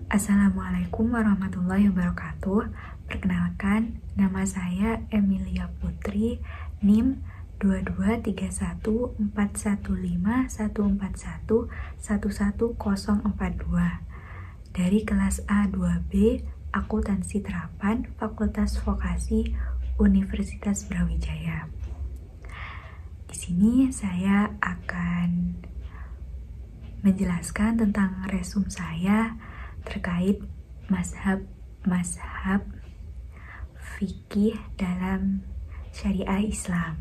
Assalamualaikum warahmatullahi wabarakatuh. Perkenalkan, nama saya Emilia Putri, NIM 223141514111042 dari kelas A2B Akuntansi Terapan Fakultas Vokasi Universitas Brawijaya. Di sini saya akan menjelaskan tentang resume saya terkait mazhab fikih dalam syariah Islam.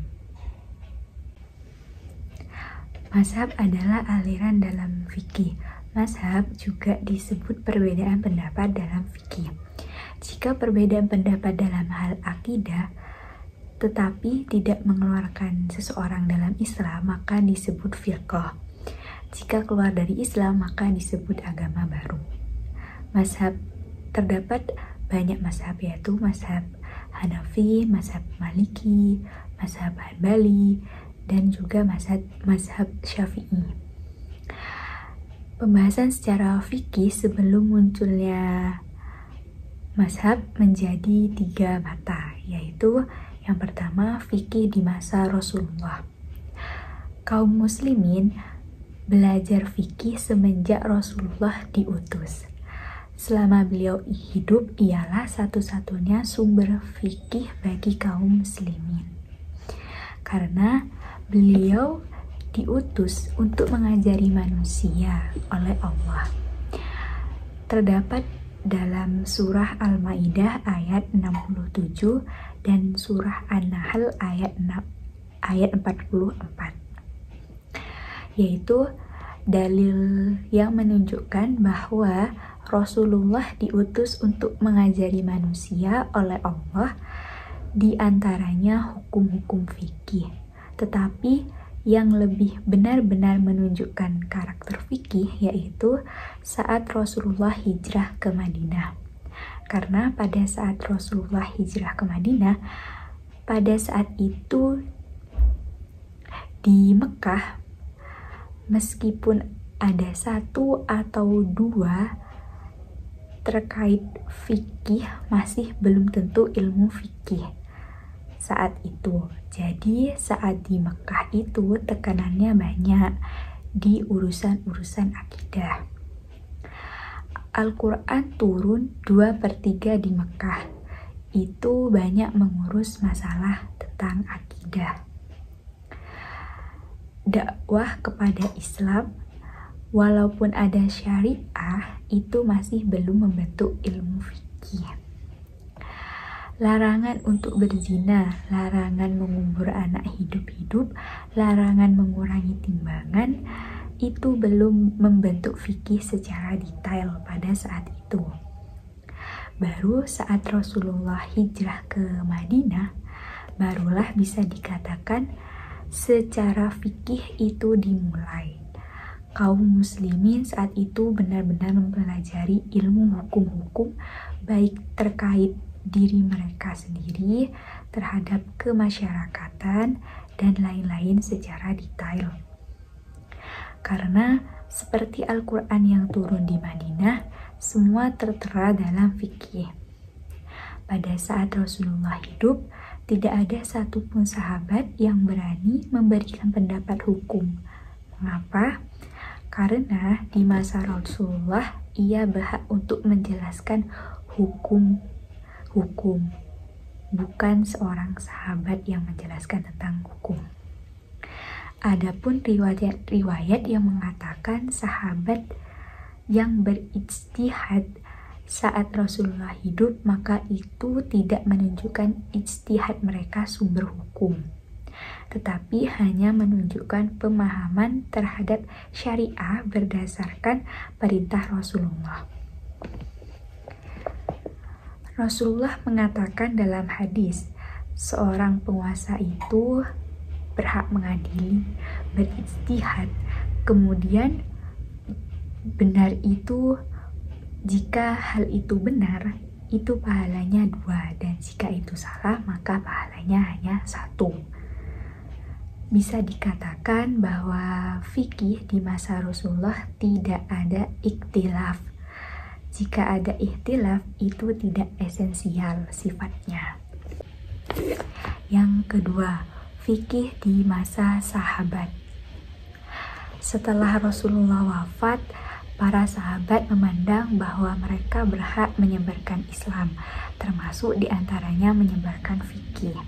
Mazhab adalah aliran dalam fikih. Mazhab juga disebut perbedaan pendapat dalam fikih. Jika perbedaan pendapat dalam hal akidah tetapi tidak mengeluarkan seseorang dalam Islam, maka disebut firqah. Jika keluar dari Islam, maka disebut agama baru. Mazhab terdapat banyak mazhab, yaitu mazhab Hanafi, mazhab Maliki, mazhab Hanbali, dan juga mazhab Syafi'i. Pembahasan secara fikih sebelum munculnya mazhab menjadi 3 mata, yaitu yang pertama fikih di masa Rasulullah. Kaum muslimin belajar fikih semenjak Rasulullah diutus. Selama beliau hidup, ialah satu-satunya sumber fikih bagi kaum muslimin. Karena beliau diutus untuk mengajari manusia oleh Allah. Terdapat dalam surah Al-Maidah ayat 67 dan surah An-Nahl ayat 44. Yaitu dalil yang menunjukkan bahwa Rasulullah diutus untuk mengajari manusia oleh Allah, di antaranya hukum-hukum fikih. Tetapi yang lebih benar-benar menunjukkan karakter fikih yaitu saat Rasulullah hijrah ke Madinah. Karena pada saat Rasulullah hijrah ke Madinah, pada saat itu di Mekah, meskipun ada 1 atau 2 terkait fikih, masih belum tentu ilmu fikih saat itu. Jadi saat di Mekah itu tekanannya banyak di urusan-urusan akidah. Al-Quran turun 2/3 di Mekah. Itu banyak mengurus masalah tentang akidah. Dakwah kepada Islam, walaupun ada syariah, itu masih belum membentuk ilmu fikih. Larangan untuk berzina, larangan mengubur anak hidup-hidup, larangan mengurangi timbangan, itu belum membentuk fikih secara detail pada saat itu. Baru saat Rasulullah hijrah ke Madinah, barulah bisa dikatakan secara fikih itu dimulai. Kaum muslimin saat itu benar-benar mempelajari ilmu hukum-hukum, baik terkait diri mereka sendiri, terhadap kemasyarakatan, dan lain-lain secara detail. Karena seperti Al-Quran yang turun di Madinah, semua tertera dalam fikih. Pada saat Rasulullah hidup, tidak ada satupun sahabat yang berani memberikan pendapat hukum. Mengapa? Karena di masa Rasulullah ia berhak untuk menjelaskan hukum, bukan seorang sahabat yang menjelaskan tentang hukum. Adapun riwayat yang mengatakan sahabat yang berijtihad saat Rasulullah hidup, maka itu tidak menunjukkan ijtihad mereka sumber hukum, tetapi hanya menunjukkan pemahaman terhadap syariah berdasarkan perintah Rasulullah. Rasulullah mengatakan dalam hadis, seorang penguasa itu berhak mengadili, berijtihad, kemudian benar itu, jika hal itu benar, itu pahalanya 2, dan jika itu salah, maka pahalanya hanya 1. Bisa dikatakan bahwa fikih di masa Rasulullah tidak ada ikhtilaf, Jika ada ikhtilaf, itu tidak esensial sifatnya. Yang kedua, fikih di masa sahabat. Setelah Rasulullah wafat, para sahabat memandang bahwa mereka berhak menyebarkan Islam, termasuk diantaranya menyebarkan fikih.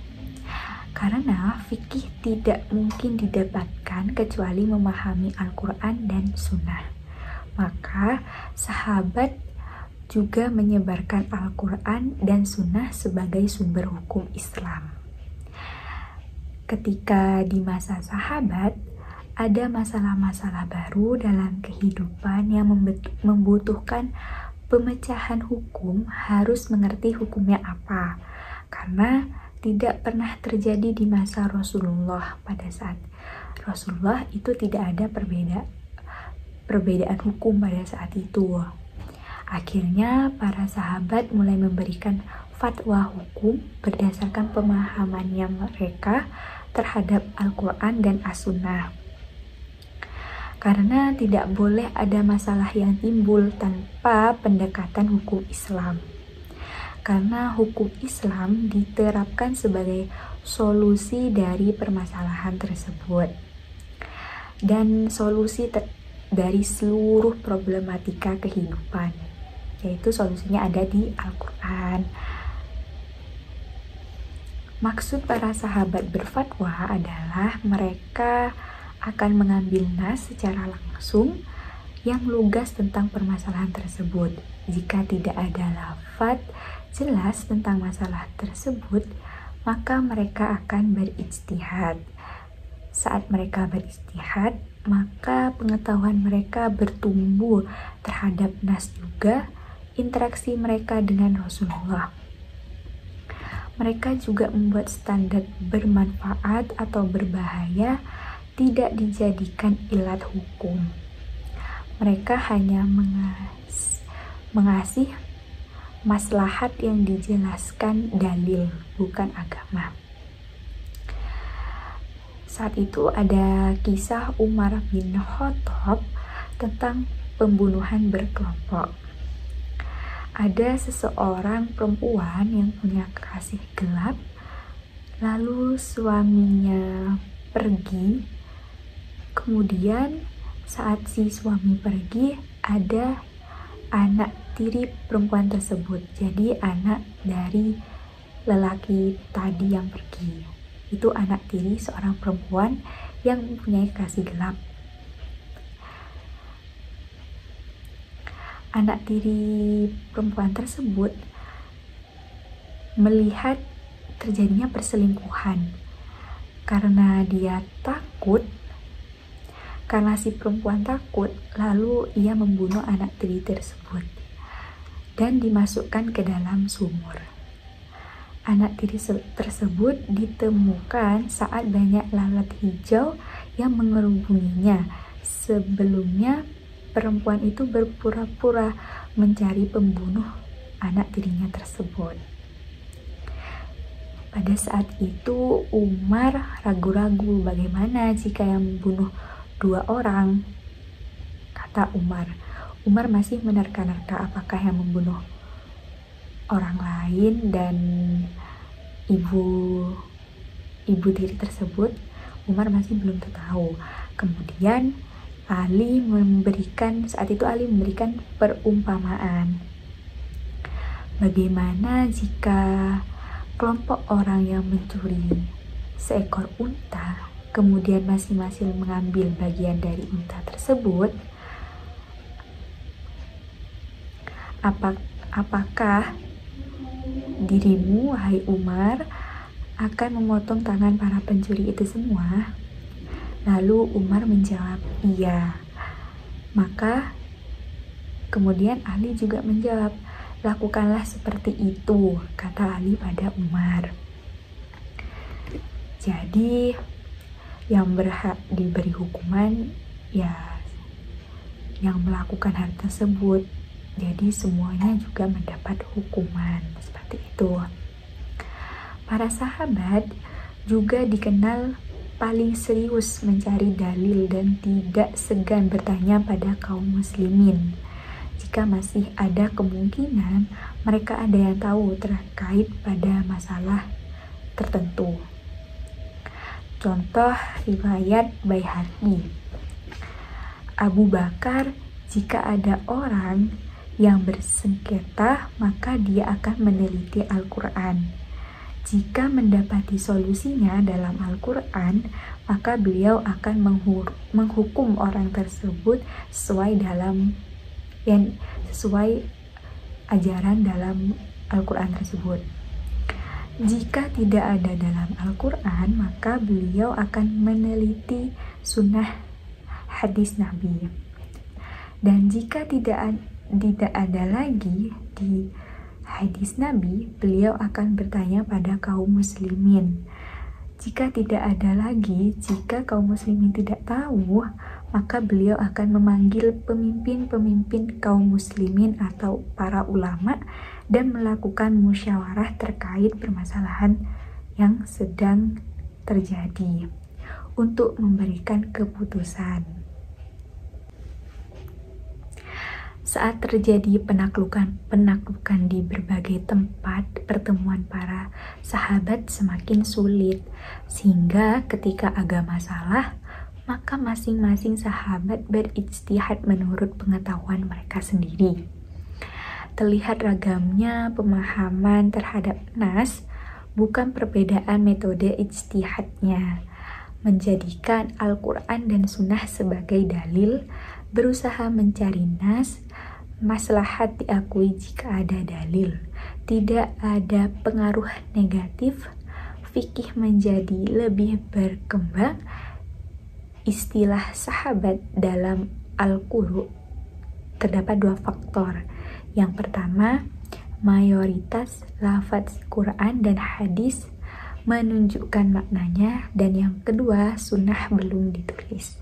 Karena fikih tidak mungkin didapatkan kecuali memahami Al-Quran dan Sunnah. Maka sahabat juga menyebarkan Al-Quran dan Sunnah sebagai sumber hukum Islam. Ketika di masa sahabat, ada masalah-masalah baru dalam kehidupan yang membutuhkan pemecahan hukum, harus mengerti hukumnya apa. Karena tidak pernah terjadi di masa Rasulullah. Pada saat Rasulullah itu tidak ada perbedaan hukum pada saat itu. Akhirnya para sahabat mulai memberikan fatwa hukum berdasarkan pemahamannya mereka terhadap Al-Quran dan As-Sunnah. Karena tidak boleh ada masalah yang timbul tanpa pendekatan hukum Islam. Karena hukum Islam diterapkan sebagai solusi dari permasalahan tersebut. Dan solusi dari seluruh problematika kehidupan. Yaitu solusinya ada di Al-Quran. Maksud para sahabat berfatwa adalah mereka akan mengambil nas secara langsung yang lugas tentang permasalahan tersebut. Jika tidak ada lafaz jelas tentang masalah tersebut, maka mereka akan berijtihad. Saat mereka berijtihad, maka pengetahuan mereka bertumbuh terhadap nas juga, interaksi mereka dengan Rasulullah. Mereka juga membuat standar bermanfaat atau berbahaya tidak dijadikan ilat hukum. Mereka hanya mengasih maslahat yang dijelaskan dalil, bukan agama. Saat itu ada kisah Umar bin Khattab tentang pembunuhan berkelompok. Ada seseorang perempuan yang punya kekasih gelap, lalu suaminya pergi. Kemudian saat si suami pergi, ada anak tiri perempuan tersebut. Jadi anak dari lelaki tadi yang pergi. Itu anak tiri seorang perempuan yang mempunyai kekasih gelap. Anak tiri perempuan tersebut melihat terjadinya perselingkuhan. Karena dia takut, karena si perempuan takut, lalu ia membunuh anak tiri tersebut dan dimasukkan ke dalam sumur. Anak tiri tersebut ditemukan saat banyak lalat hijau yang mengerubunginya. Sebelumnya perempuan itu berpura-pura mencari pembunuh anak tirinya tersebut. Pada saat itu Umar ragu-ragu bagaimana jika yang membunuh 2 orang. Kata Umar masih menerka-nerka apakah yang membunuh orang lain dan ibu tiri tersebut. Umar masih belum tahu. Kemudian saat itu Ali memberikan perumpamaan. Bagaimana jika kelompok orang yang mencuri seekor unta, kemudian masing-masing mengambil bagian dari unta tersebut, apakah dirimu, wahai Umar, akan memotong tangan para pencuri itu semua? Lalu Umar menjawab, iya. Maka kemudian Ali juga menjawab, lakukanlah seperti itu, kata Ali pada Umar. Jadi yang berhak diberi hukuman ya yang melakukan hal tersebut. Jadi semuanya juga mendapat hukuman seperti itu. Para sahabat juga dikenal paling serius mencari dalil dan tidak segan bertanya pada kaum muslimin. jika masih ada kemungkinan mereka ada yang tahu terkait pada masalah tertentu. Contoh riwayat Baihaqi. Abu Bakar, jika ada orang yang bersengketa, maka dia akan meneliti Al-Quran. Jika mendapati solusinya dalam Al-Quran, maka beliau akan menghukum orang tersebut sesuai ajaran dalam Al-Quran tersebut. Jika tidak ada dalam Al-Quran, maka beliau akan meneliti sunnah hadis Nabi. Dan jika tidak ada lagi di hadis Nabi, beliau akan bertanya pada kaum muslimin. Jika tidak ada lagi, jika kaum muslimin tidak tahu, maka beliau akan memanggil pemimpin-pemimpin kaum muslimin atau para ulama dan melakukan musyawarah terkait permasalahan yang sedang terjadi untuk memberikan keputusan. Saat terjadi penaklukan di berbagai tempat, pertemuan para sahabat semakin sulit, sehingga ketika agama salah, maka masing-masing sahabat berijtihad menurut pengetahuan mereka sendiri. Terlihat ragamnya pemahaman terhadap nas, bukan perbedaan metode ijtihadnya. Menjadikan Al-Quran dan Sunnah sebagai dalil, berusaha mencari nas, maslahat diakui jika ada dalil, tidak ada pengaruh negatif, fikih menjadi lebih berkembang. Istilah sahabat dalam Al-Qur'an terdapat dua faktor. Yang pertama, mayoritas lafaz Quran dan hadis menunjukkan maknanya, dan yang kedua, sunnah belum ditulis.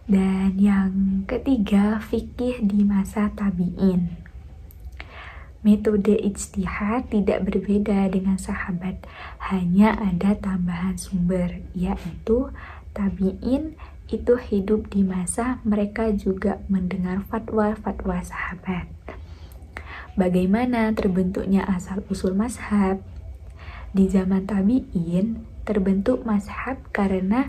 Dan yang ketiga, fikih di masa tabi'in. Metode ijtihad tidak berbeda dengan sahabat, hanya ada tambahan sumber, yaitu tabi'in itu hidup di masa mereka juga mendengar fatwa-fatwa sahabat. Bagaimana terbentuknya asal-usul mazhab? Di zaman tabi'in terbentuk mazhab karena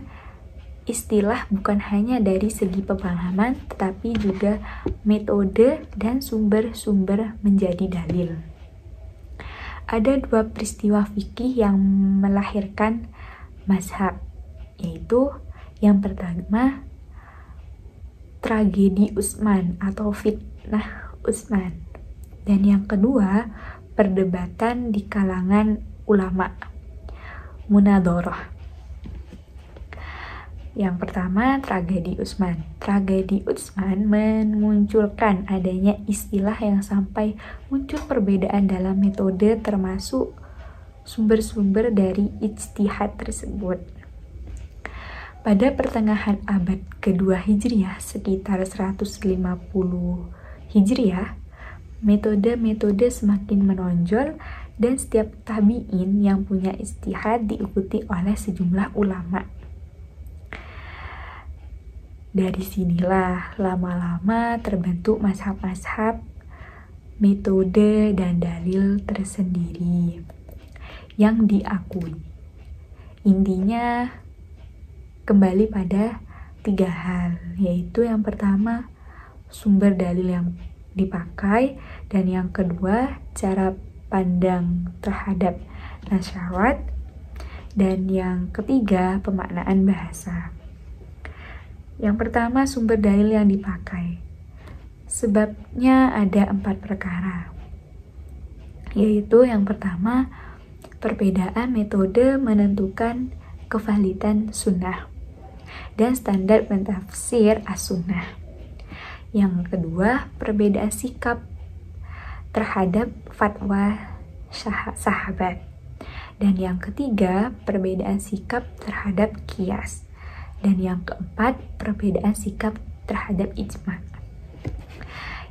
istilah bukan hanya dari segi pemahaman, tetapi juga metode dan sumber-sumber menjadi dalil. Ada dua peristiwa fikih yang melahirkan mazhab, yaitu yang pertama, tragedi Utsman atau fitnah Utsman, dan yang kedua, perdebatan di kalangan ulama, munadharah. Yang pertama, tragedi Utsman. Tragedi Utsman memunculkan adanya istilah yang sampai muncul perbedaan dalam metode termasuk sumber-sumber dari ijtihad tersebut. Pada pertengahan abad kedua Hijriah, sekitar 150 Hijriah, metode-metode semakin menonjol dan setiap tabi'in yang punya ijtihad diikuti oleh sejumlah ulama. Dari sinilah lama-lama terbentuk mazhab-mazhab, metode dan dalil tersendiri yang diakui. Intinya kembali pada 3 hal, yaitu yang pertama, sumber dalil yang dipakai, dan yang kedua, cara pandang terhadap nasyarat, dan yang ketiga, pemaknaan bahasa. Yang pertama, sumber dalil yang dipakai. Sebabnya ada 4 perkara, yaitu yang pertama, perbedaan metode menentukan kevalidan sunnah dan standar mentafsir as-sunnah. Yang kedua, perbedaan sikap terhadap fatwa sahabat. Dan yang ketiga, perbedaan sikap terhadap qiyas. Dan yang keempat, perbedaan sikap terhadap ijma'.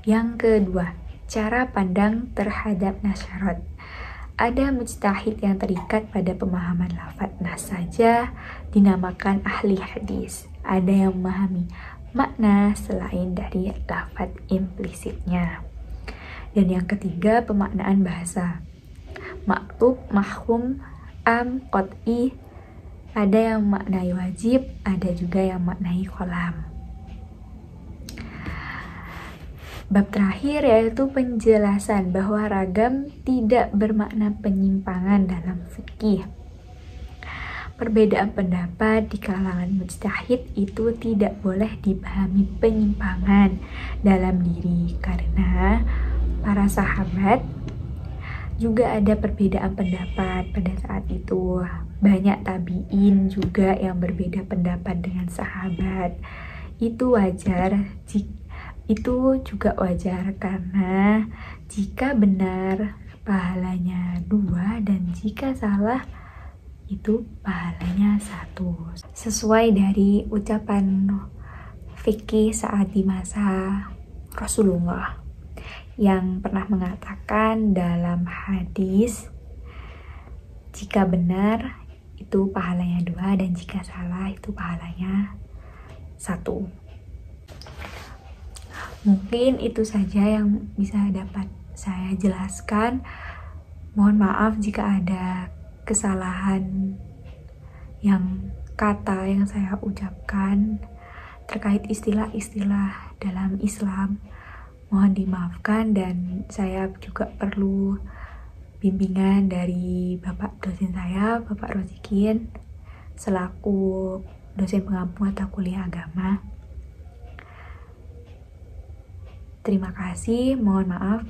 Yang kedua, cara pandang terhadap nasyarat. Ada mujtahid yang terikat pada pemahaman lafaz nas saja dinamakan ahli hadis. Ada yang memahami makna selain dari lafadz implisitnya. Dan yang ketiga, pemaknaan bahasa. Maktub, mahkum, am, qot'i, ada yang maknai wajib, ada juga yang maknai kolam. Bab terakhir yaitu penjelasan bahwa ragam tidak bermakna penyimpangan dalam fikih. Perbedaan pendapat di kalangan mujtahid itu tidak boleh dipahami penyimpangan dalam diri, karena para sahabat juga ada perbedaan pendapat pada saat itu. Banyak tabi'in juga yang berbeda pendapat dengan sahabat. Itu wajar, itu juga wajar karena jika benar pahalanya 2 dan jika salah itu pahalanya 1. Sesuai dari ucapan fikih saat di masa Rasulullah yang pernah mengatakan dalam hadis, jika benar itu pahalanya 2 dan jika salah itu pahalanya 1. Mungkin itu saja yang bisa dapat saya jelaskan. Mohon maaf jika ada kesalahan yang kata yang saya ucapkan terkait istilah-istilah dalam Islam. Mohon dimaafkan, dan saya juga perlu bimbingan dari Bapak dosen saya, Bapak Rozikin, selaku dosen pengampu mata kuliah agama. Terima kasih, mohon maaf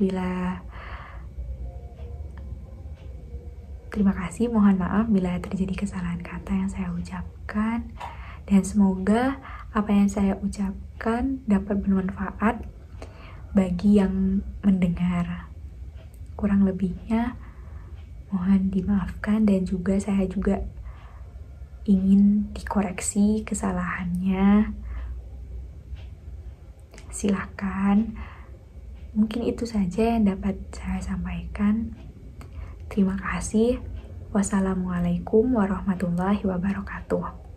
bila terjadi kesalahan kata yang saya ucapkan, dan semoga apa yang saya ucapkan dapat bermanfaat bagi yang mendengar. Kurang lebihnya mohon dimaafkan, dan juga saya juga ingin dikoreksi kesalahannya. Silakan. Mungkin itu saja yang dapat saya sampaikan. Terima kasih. Wassalamualaikum warahmatullahi wabarakatuh.